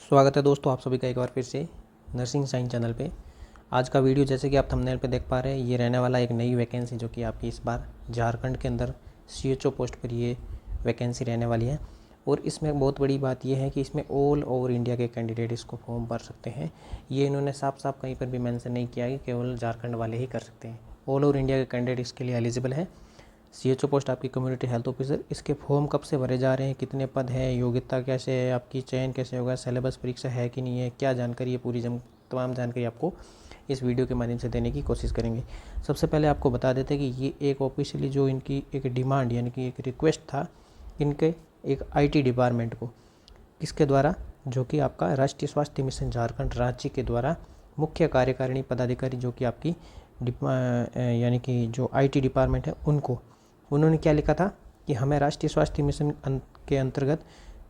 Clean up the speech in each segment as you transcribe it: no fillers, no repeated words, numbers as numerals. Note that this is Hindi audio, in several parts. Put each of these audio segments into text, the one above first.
स्वागत है दोस्तों आप सभी का एक बार फिर से नर्सिंग साइंस चैनल पे। आज का वीडियो जैसे कि आप थंबनेल पे देख पा रहे हैं, ये रहने वाला एक नई वैकेंसी जो कि आपकी इस बार झारखंड के अंदर सीएचओ पोस्ट पर ये वैकेंसी रहने वाली है। और इसमें बहुत बड़ी बात ये है कि इसमें ऑल ओवर इंडिया के कैंडिडेट इसको फॉर्म भर सकते हैं। ये इन्होंने साफ साफ कहीं पर भी मेंशन नहीं किया कि केवल झारखंड वाले ही कर सकते हैं। ऑल ओवर इंडिया के कैंडिडेट इसके लिए एलिजिबल है। सीएचओ पोस्ट आपकी कम्युनिटी हेल्थ ऑफिसर, इसके फॉर्म कब से भरे जा रहे हैं, कितने पद हैं, योग्यता कैसे है, आपकी चयन कैसे होगा, सिलेबस परीक्षा है कि नहीं है, क्या जानकारी है, पूरी तमाम जानकारी आपको इस वीडियो के माध्यम से देने की कोशिश करेंगे। सबसे पहले आपको बता देते हैं कि ये एक ऑफिशियली जो इनकी एक डिमांड यानी कि एक रिक्वेस्ट था इनके एक आईटी डिपार्टमेंट को, किसके द्वारा, जो कि आपका राष्ट्रीय स्वास्थ्य मिशन झारखंड राज्य के द्वारा मुख्य कार्यकारिणी पदाधिकारी जो कि आपकी यानी कि जो आईटी डिपार्टमेंट है उनको, उन्होंने क्या लिखा था कि हमें राष्ट्रीय स्वास्थ्य मिशन के अंतर्गत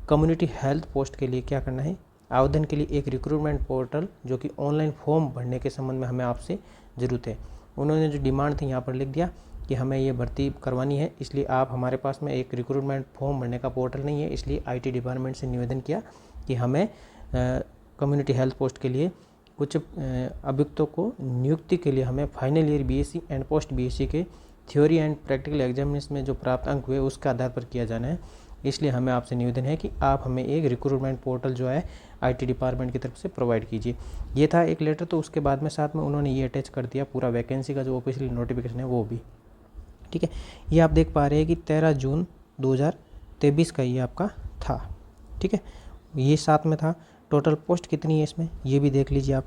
कम्युनिटी हेल्थ पोस्ट के लिए क्या करना है, आवेदन के लिए एक रिक्रूटमेंट पोर्टल जो कि ऑनलाइन फॉर्म भरने के संबंध में हमें आपसे ज़रूरत है। उन्होंने जो डिमांड थी यहाँ पर लिख दिया कि हमें ये भर्ती करवानी है, इसलिए आप हमारे पास में एक रिक्रूटमेंट फॉर्म भरने का पोर्टल नहीं है, इसलिए आईटी डिपार्टमेंट से निवेदन किया कि हमें कम्युनिटी हेल्थ पोस्ट के लिए कुछ अभियुक्तों को नियुक्ति के लिए हमें final year BSc and post BSc के थ्योरी एंड प्रैक्टिकल एग्जामिनेशन में जो प्राप्त अंक हुए उसके आधार पर किया जाना है। इसलिए हमें आपसे निवेदन है कि आप हमें एक रिक्रूटमेंट पोर्टल जो है आईटी डिपार्टमेंट की तरफ से प्रोवाइड कीजिए। ये था एक लेटर। तो उसके बाद में साथ में उन्होंने ये अटैच कर दिया पूरा वैकेंसी का जो ऑफिशियल नोटिफिकेशन है वो भी, ठीक है। ये आप देख पा रहे हैं कि 13 जून 2023 का ये आपका था, ठीक है। ये साथ में था। टोटल पोस्ट कितनी है इसमें ये भी देख लीजिए आप।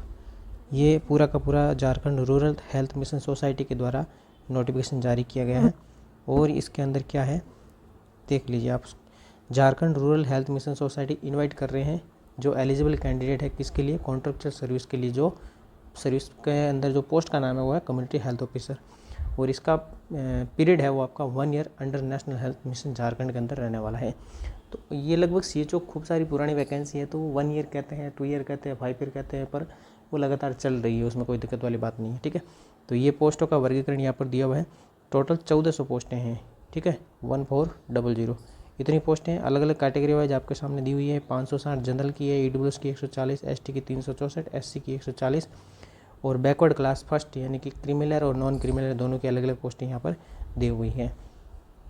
ये पूरा का पूरा Jharkhand rural health mission society के द्वारा नोटिफिकेशन जारी किया गया है। और इसके अंदर क्या है देख लीजिए आप। Jharkhand rural health mission society invite कर रहे हैं जो एलिजिबल कैंडिडेट है किसके लिए, कॉन्ट्रेक्चुअल सर्विस के लिए। जो सर्विस के अंदर जो पोस्ट का नाम है वो है कम्युनिटी हेल्थ ऑफिसर, और इसका पीरियड है वो आपका 1 year under national health mission Jharkhand के अंदर रहने वाला है। तो ये लगभग सीएचओ खूब सारी पुरानी वैकेंसी है, तो 1 ईयर कहते हैं, 2 ईयर कहते हैं, 5 ईयर कहते हैं, पर वो लगातार चल रही है, उसमें कोई दिक्कत वाली बात नहीं है, ठीक है। तो ये पोस्टों का वर्गीकरण यहाँ पर दिया हुआ है। टोटल 1400 पोस्टें हैं, ठीक है, 1400 इतनी पोस्टें अलग अलग कैटेगरी वाइज आपके सामने दी हुई है। 560 जनरल की है, ईडब्ल्यूएस की 140, एसटी की 364, एससी की 140 और बैकवर्ड क्लास फर्स्ट यानी कि क्रिमिनल और नॉन क्रिमिनल दोनों की अलग अलग पोस्टें यहाँ पर दी हुई हैं।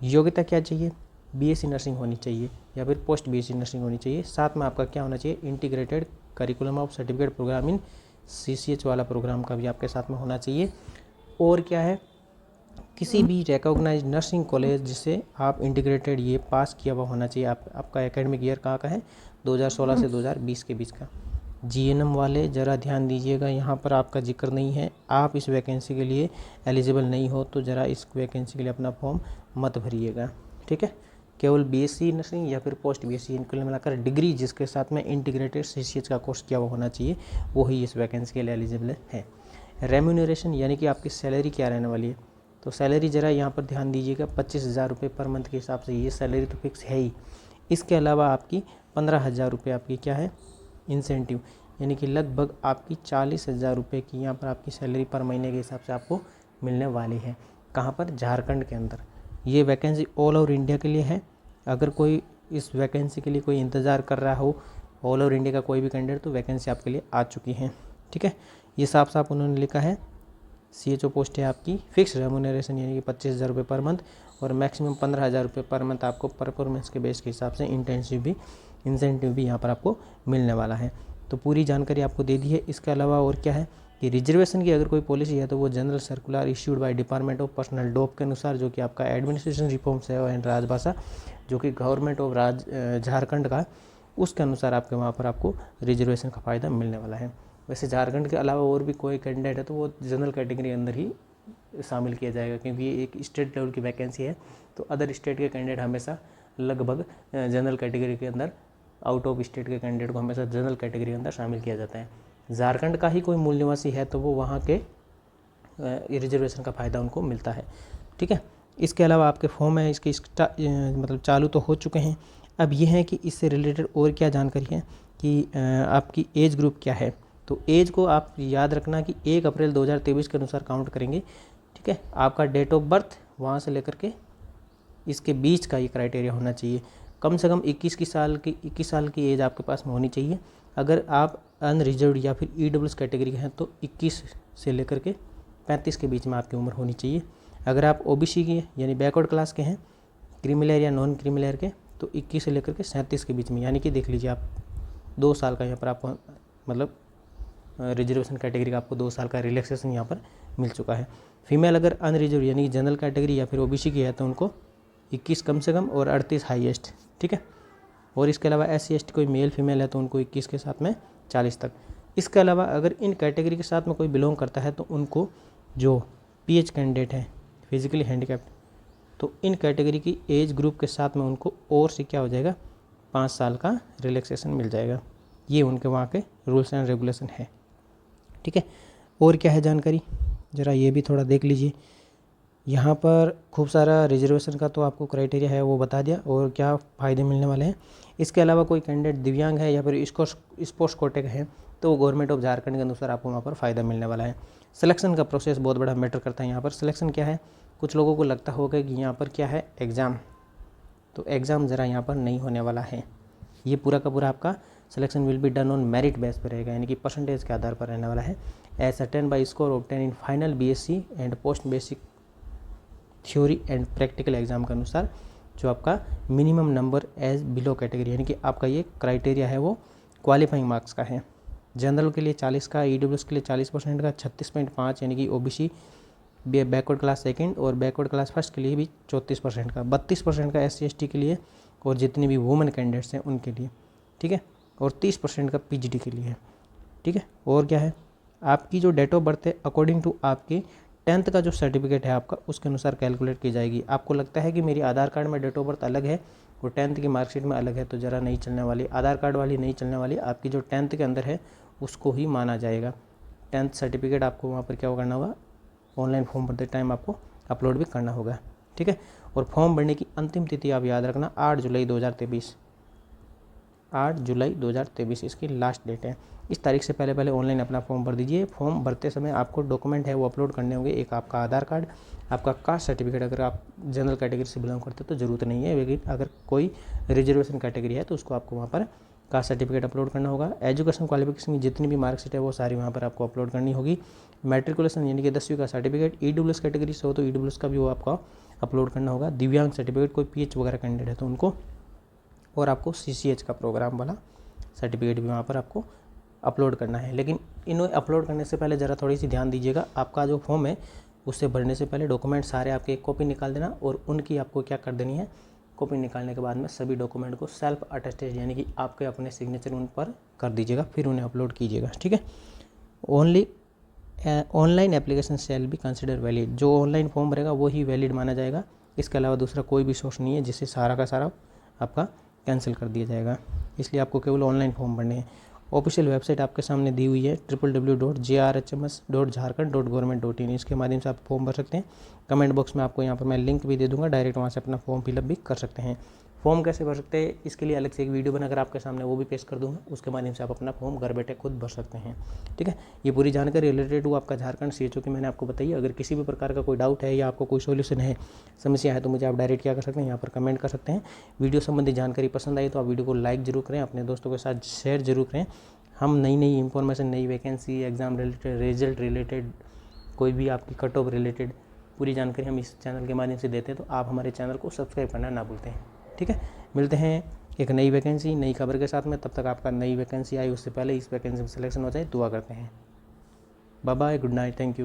योग्यता क्या चाहिए, बीएससी नर्सिंग होनी चाहिए या फिर पोस्ट बीएससी नर्सिंग होनी चाहिए। साथ में आपका क्या होना चाहिए, integrated curriculum of certificate programme in CCH वाला प्रोग्राम का भी आपके साथ में होना चाहिए। और क्या है, किसी भी रिकॉग्नाइज्ड नर्सिंग कॉलेज जिससे आप इंटीग्रेटेड ये पास किया हुआ होना चाहिए। आपका एकेडमिक ईयर कहाँ का है, 2016 से 2020 के बीच का। जीएनएम वाले ज़रा ध्यान दीजिएगा, यहाँ पर आपका जिक्र नहीं है। आप इस वैकेंसी के लिए एलिजिबल नहीं हो तो ज़रा इस वैकेंसी के लिए अपना फॉर्म मत भरिएगा, ठीक है। केवल बीएससी नर्सिंग या फिर पोस्ट बीएससी इनको मिलाकर डिग्री जिसके साथ में इंटीग्रेटेड सीसीएच का कोर्स किया हुआ होना चाहिए, वो ही इस वैकेंसी के लिए एलिजिबल है। रेम्यूनरेशन यानी कि आपकी सैलरी क्या रहने वाली है, तो सैलरी ज़रा यहाँ पर ध्यान दीजिएगा। 25,000 रुपये पर मंथ के हिसाब से ये सैलरी तो फिक्स है ही। इसके अलावा आपकी 15,000 रुपये आपकी क्या है, इंसेंटिव, यानी कि लगभग आपकी 40,000 रुपये की यहाँ पर आपकी सैलरी पर महीने के हिसाब से आपको मिलने वाली है। कहाँ पर, झारखंड के अंदर। ये वैकेंसी ऑल ओवर इंडिया के लिए है। अगर कोई इस वैकेंसी के लिए कोई इंतज़ार कर रहा हो, ऑल ओवर इंडिया का कोई भी कैंडिडेट, तो वैकेंसी आपके लिए आ चुकी है, ठीक है। ये साफ साफ उन्होंने लिखा है। सीएचओ पोस्ट है आपकी फिक्स रेम्यूनरेशन यानी कि 25,000 रुपये पर मंथ और मैक्सिमम 15,000 रुपये पर मंथ आपको परफॉर्मेंस के बेस के हिसाब से इंसेंटिव भी यहाँ पर आपको मिलने वाला है। तो पूरी जानकारी आपको दे दी है। इसके अलावा और क्या है कि रिजर्वेशन की अगर कोई पॉलिसी है तो वो general circular issued by department of personnel DOP के अनुसार, जो कि आपका एडमिनिस्ट्रेशन रिफॉर्म्स है एंड राजभाषा जो कि गवर्नमेंट ऑफ झारखंड का, उसके अनुसार आपके वहाँ पर आपको रिजर्वेशन का फ़ायदा मिलने वाला है। वैसे झारखंड के अलावा और भी कोई कैंडिडेट है तो वो जनरल कैटेगरी के अंदर ही शामिल किया जाएगा, क्योंकि ये एक स्टेट लेवल की वैकेंसी है। तो अदर स्टेट के कैंडिडेट हमेशा लगभग जनरल कैटेगरी के अंदर, आउट ऑफ स्टेट के कैंडिडेट को हमेशा जनरल कैटेगरी के अंदर शामिल किया जाता है। झारखंड का ही कोई मूल निवासी है तो वो वहाँ के रिजर्वेशन का फ़ायदा उनको मिलता है, ठीक है। इसके अलावा आपके फॉर्म है इसके मतलब चालू तो हो चुके हैं। अब ये है कि इससे रिलेटेड और क्या जानकारी है कि आपकी एज ग्रुप क्या है। तो एज को आप याद रखना कि 1 अप्रैल 2023 के अनुसार काउंट करेंगे, ठीक है। आपका डेट ऑफ बर्थ वहाँ से लेकर के इसके बीच का ये क्राइटेरिया होना चाहिए। कम से कम 21 साल की एज आपके पास में होनी चाहिए। अगर आप अनरिजर्व्ड या फिर ईडब्ल्यूएस कैटेगरी के हैं तो 21 से लेकर के 35 के बीच में आपकी उम्र होनी चाहिए। अगर आप ओबीसी के यानी बैकवर्ड क्लास के हैं, क्रीमिलेयर या नॉन क्रीमिलेयर के, तो 21 से लेकर के 37 के बीच में, यानी कि देख लीजिए आप 2 साल का यहाँ पर आपको मतलब रिजर्वेशन कैटेगरी का आपको 2 साल का रिलैक्सेशन यहाँ पर मिल चुका है। फीमेल अगर अनरिजर्व यानी कि जनरल कैटेगरी या फिर ओबीसी की है तो उनको 21 कम से कम और 38 हाईएस्ट, ठीक है। और इसके अलावा SC ST कोई मेल फीमेल है तो उनको 21 के साथ में 40 तक। इसके अलावा अगर इन कैटेगरी के साथ में कोई बिलोंग करता है तो उनको जो PH कैंडिडेट है फिजिकली हैंडीकैप्ड, तो इन कैटेगरी की एज ग्रुप के साथ में उनको और से क्या हो जाएगा 5 साल का रिलैक्सेशन मिल जाएगा। ये उनके वहाँ के रूल्स एंड रेगुलेशन है, ठीक है। और क्या है जानकारी, ज़रा ये भी थोड़ा देख लीजिए। यहाँ पर खूब सारा रिजर्वेशन का तो आपको क्राइटेरिया है वो बता दिया और क्या फ़ायदे मिलने वाले हैं। इसके अलावा कोई कैंडिडेट दिव्यांग है या फिर स्पोर्ट्स कोटे का है तो गवर्नमेंट ऑफ झारखंड के अनुसार आपको वहाँ पर फ़ायदा मिलने वाला है। सिलेक्शन का प्रोसेस बहुत बड़ा मैटर करता है यहाँ पर। सिलेक्शन क्या है, कुछ लोगों को लगता होगा कि यहाँ पर क्या है एग्ज़ाम, तो एग्ज़ाम ज़रा यहाँ पर नहीं होने वाला है। ये पूरा का पूरा आपका selection will be done on merit base पर रहेगा, यानी कि परसेंटेज के आधार पर रहने वाला है। As attain by score obtain in final BSc and post basic theory and practical exam के अनुसार जो आपका minimum number as below category, यानी कि आपका ये क्राइटेरिया है वो क्वालिफाइंग मार्क्स का है। जनरल के लिए 40 का, EWS के लिए 40% का, 36.5 यानी कि OBC बैकवर्ड क्लास सेकंड और बैकवर्ड क्लास फर्स्ट के लिए भी 34% का, 32% का SC ST के लिए और जितने भी वुमेन कैंडिडेट्स हैं उनके लिए, ठीक है। और 30% का PGD के लिए, ठीक है। और क्या है, आपकी जो डेट ऑफ बर्थ है अकॉर्डिंग टू आपके 10th का जो सर्टिफिकेट है आपका उसके अनुसार कैलकुलेट की जाएगी। आपको लगता है कि मेरी आधार कार्ड में डेट ऑफ बर्थ अलग है और 10th की मार्कशीट में अलग है तो ज़रा नहीं चलने वाली, आधार कार्ड वाली नहीं चलने वाली, आपकी जो 10th के अंदर है उसको ही माना जाएगा। 10th सर्टिफिकेट आपको वहाँ पर क्या करना होगा, ऑनलाइन फॉर्म भरते टाइम आपको अपलोड भी करना होगा, ठीक है। और फॉर्म भरने की अंतिम तिथि आप याद रखना 8 जुलाई 2023, 8 जुलाई 2023 इसकी लास्ट डेट है। इस तारीख से पहले ऑनलाइन अपना फॉर्म भर दीजिए। फॉर्म भरते समय आपको डॉक्यूमेंट है वो अपलोड करने होंगे, एक आपका आधार कार्ड, आपका कास्ट सर्टिफिकेट, अगर आप जनरल कैटेगरी से बिलोंग करते तो ज़रूरत नहीं है, लेकिन अगर कोई रिजर्वेशन कैटेगरी है तो उसको आपको वहाँ पर कास्ट सर्टिफिकेट अपलोड करना होगा। एजुकेशन क्वालिफिकेशन की जितनी भी मार्कशीट है वो सारी वहाँ पर आपको अपलोड करनी होगी। मैट्रिकुलेशन यानी कि 10वीं का सर्टिफिकेट, EWS कैटेगरी से हो तो EWS का भी वो आपका अपलोड करना होगा। दिव्यांग सर्टिफिकेट, कोई PH वगैरह कैंडिडेट है तो उनको, और आपको CCH का प्रोग्राम वाला सर्टिफिकेट भी वहाँ पर आपको अपलोड करना है। लेकिन इन्हें अपलोड करने से पहले ज़रा थोड़ी सी ध्यान दीजिएगा, आपका जो फॉर्म है उससे भरने से पहले डॉक्यूमेंट सारे आपके एक कॉपी निकाल देना और उनकी आपको क्या कर देनी है, कॉपी निकालने के बाद में सभी डॉक्यूमेंट को सेल्फ अटेस्टेड यानी कि आपके अपने सिग्नेचर उन पर कर दीजिएगा, फिर उन्हें अपलोड कीजिएगा, ठीक है। Only online application shall be consider valid, जो ऑनलाइन फॉर्म भरेगा वो ही वैलिड माना जाएगा। इसके अलावा दूसरा कोई भी सोर्स नहीं है जिससे सारा का सारा आपका कैंसिल कर दिया जाएगा, इसलिए आपको केवल ऑनलाइन फॉर्म भरने हैं। ऑफिशियल वेबसाइट आपके सामने दी हुई है www.jrhms.jharkhand.government.in, इसके माध्यम से आप फॉर्म भर सकते हैं। कमेंट बॉक्स में आपको यहाँ पर मैं लिंक भी दे दूँगा, डायरेक्ट वहाँ से अपना फॉर्म फिलअप भी कर सकते हैं। फॉर्म कैसे भर सकते हैं इसके लिए अलग से एक वीडियो बनाकर आपके सामने वो भी पेश कर दूँगा, उसके माध्यम से आप अपना फॉर्म घर बैठे खुद भर सकते हैं, ठीक है। ये पूरी जानकारी रिलेटेड टू आपका झारखंड CHO की मैंने आपको बताई। अगर किसी भी प्रकार का कोई डाउट है या आपको कोई सोल्यूशन है, समस्या है तो मुझे आप डायरेक्ट क्या कर सकते हैं, यहाँ पर कमेंट कर सकते हैं। वीडियो संबंधी जानकारी पसंद आई तो आप वीडियो को लाइक जरूर करें, अपने दोस्तों के साथ शेयर जरूर करें। हम नई इंफॉर्मेशन, नई vacancy, exam related, result related, कोई भी आपकी कट ऑफ रिलेटेड पूरी जानकारी हम इस चैनल के माध्यम से देते हैं, तो आप हमारे चैनल को सब्सक्राइब करना ना भूलते हैं, ठीक है। मिलते हैं एक नई वैकेंसी, नई खबर के साथ में, तब तक आपका नई वैकेंसी आई उससे पहले इस वैकेंसी में सिलेक्शन हो जाए, दुआ करते हैं। Bye bye, good night, thank you.